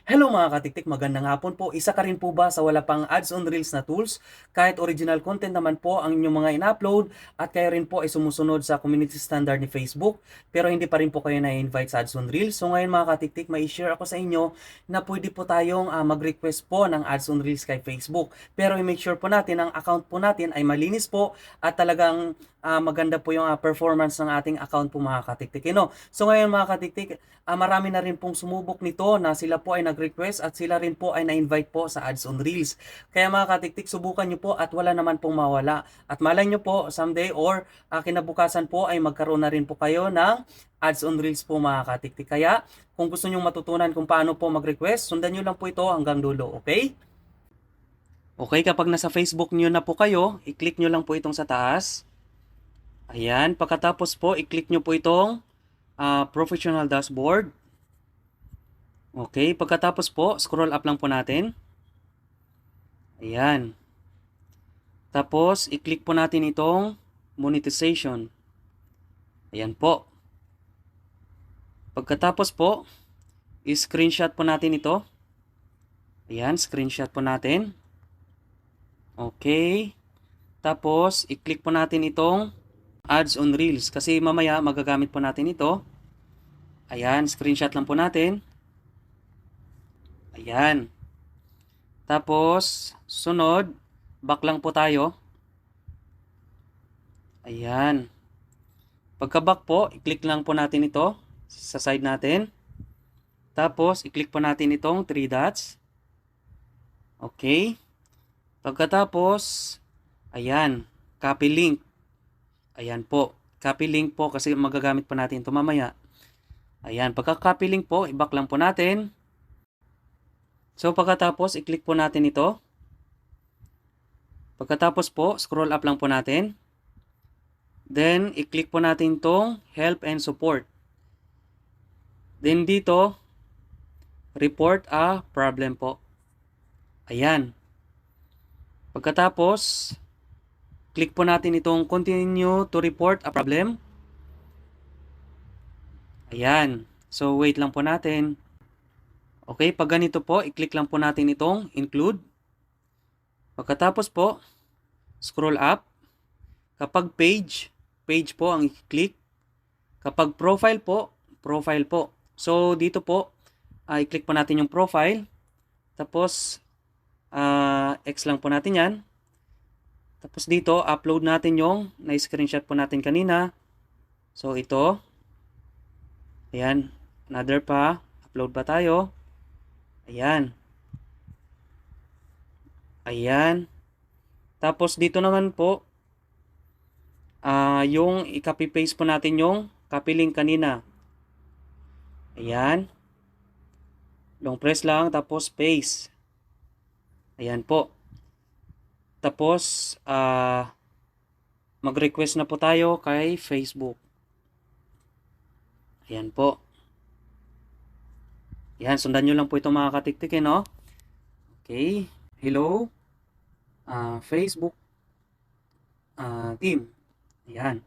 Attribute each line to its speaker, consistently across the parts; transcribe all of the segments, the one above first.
Speaker 1: Hello mga katiktik, magandang hapon po. Isa ka rin po ba sa wala pang ads on reels na tools? Kahit original content naman po ang inyong mga in-upload at kayo rin po ay sumusunod sa community standard ni Facebook pero hindi pa rin po kayo na-invite sa ads on reels. So ngayon mga katiktik, may share ako sa inyo na pwede po tayong mag-request po ng ads on reels kay Facebook. Pero i-make sure po natin ang account po natin ay malinis po at talagang maganda po yung performance ng ating account po mga katiktik. So ngayon mga katiktik, marami na rin pong sumubok nito na sila po ay nag-request at sila rin po ay na-invite po sa ads on reels. Kaya mga katiktik, subukan nyo po at wala naman pong mawala. At malay nyo po someday or kinabukasan po ay magkaroon na rin po kayo ng ads on reels po mga katiktik. Kaya kung gusto nyo matutunan kung paano po mag-request, sundan nyo lang po ito hanggang dulo, okay? Okay, kapag nasa Facebook nyo na po kayo, i-click nyo lang po itong sa taas. Ayan, pagkatapos po, i-click nyo po itong professional dashboard. Okay, pagkatapos po, scroll up lang po natin. Ayan. Tapos, i-click po natin itong monetization. Ayan po. Pagkatapos po, i-screenshot po natin ito. Ayan, screenshot po natin. Okay. Tapos, i-click po natin itong ads on reels kasi mamaya magagamit po natin ito. Ayan, screenshot lang po natin. Ayan. Tapos, sunod, back lang po tayo. Ayan. Pagka-back po, i-click lang po natin ito sa side natin. Tapos, i-click po natin itong 3 dots. Okay. Pagkatapos, ayan, copy link. Ayan po. Copy link po kasi magagamit po natin ito mamaya. Ayan, pagka-copy link po, i-back lang po natin. So, pagkatapos, i-click po natin ito. Pagkatapos po, scroll up lang po natin. Then, i-click po natin itong help and support. Then, dito, report a problem po. Ayan. Pagkatapos, click po natin itong continue to report a problem. Ayan. So, wait lang po natin. Okay, pag ganito po, i-click lang po natin itong include. Pagkatapos po, scroll up. Kapag page po ang i-click. Kapag profile po, profile po. So, dito po, i-click po natin yung profile. Tapos, X lang po natin yan. Tapos dito, upload natin yung na-screenshot po natin kanina. So, ito. Ayan. Another pa. Upload pa tayo. Ayan. Ayan. Tapos dito naman po, yung i-copy paste po natin yung copy link kanina. Ayan. Long press lang, tapos paste. Ayan po. Tapos, mag-request na po tayo kay Facebook. Ayan po. Ayan, sundan nyo lang po ito mga katiktik, no? Okay. Hello. Facebook team. Ayan.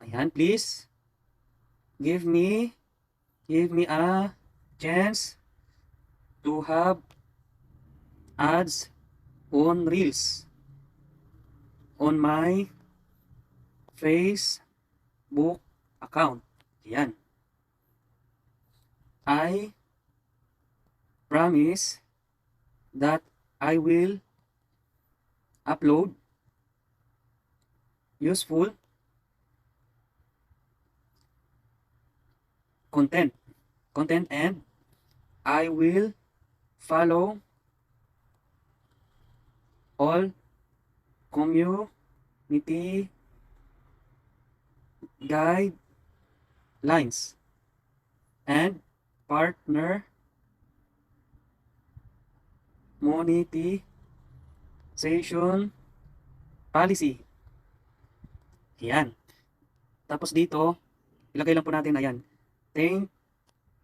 Speaker 1: Ayan, please. Give me a chance to have ads on reels on my Facebook account. Ayan. I promise that I will upload useful content and I will follow all community guidelines and partner monetization policy. Ayan. Tapos dito, ilagay lang po natin, ayan. Thank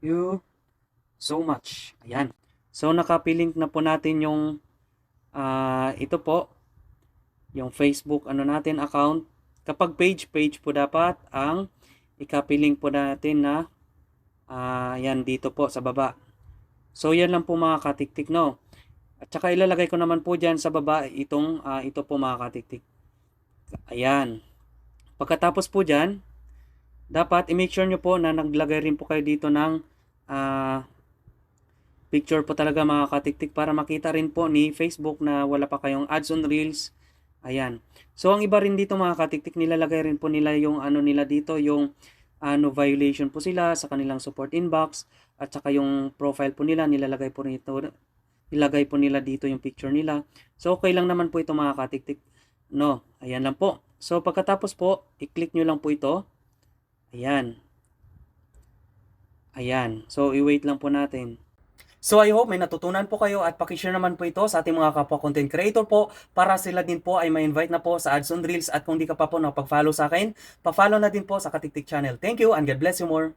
Speaker 1: you so much. Ayan. So, nakapilink na po natin yung ito po, yung Facebook natin account. Kapag page po dapat ang i-copy link po natin na yan dito po sa baba. So yan lang po mga katiktik, no. At saka ilalagay ko naman po dyan sa baba itong ito po mga katiktik. Ayan. Pagkatapos po dyan, dapat i-make sure nyo po na naglagay rin po kayo dito ng picture po talaga mga katiktik para makita rin po ni Facebook na wala pa kayong ads on Reels. Ayan. So ang iba rin dito mga katiktik, nilalagay rin po nila yung ano nila dito, yung violation po sila sa kanilang support inbox, at saka yung profile po nila nilalagay po nito, ilagay po nila dito yung picture nila. So okay lang naman po ito mga katiktik. No, ayan lang po. So pagkatapos po, i-click nyo lang po ito. Ayan. Ayan. So i-wait lang po natin. So I hope may natutunan po kayo at pakishare naman po ito sa ating mga kapwa content creator po para sila din po ay ma-invite na po sa Ads on Reels, at kung di ka pa po nakapag-follow sa akin, pa-follow na din po sa Katiktik channel. Thank you and God bless you more.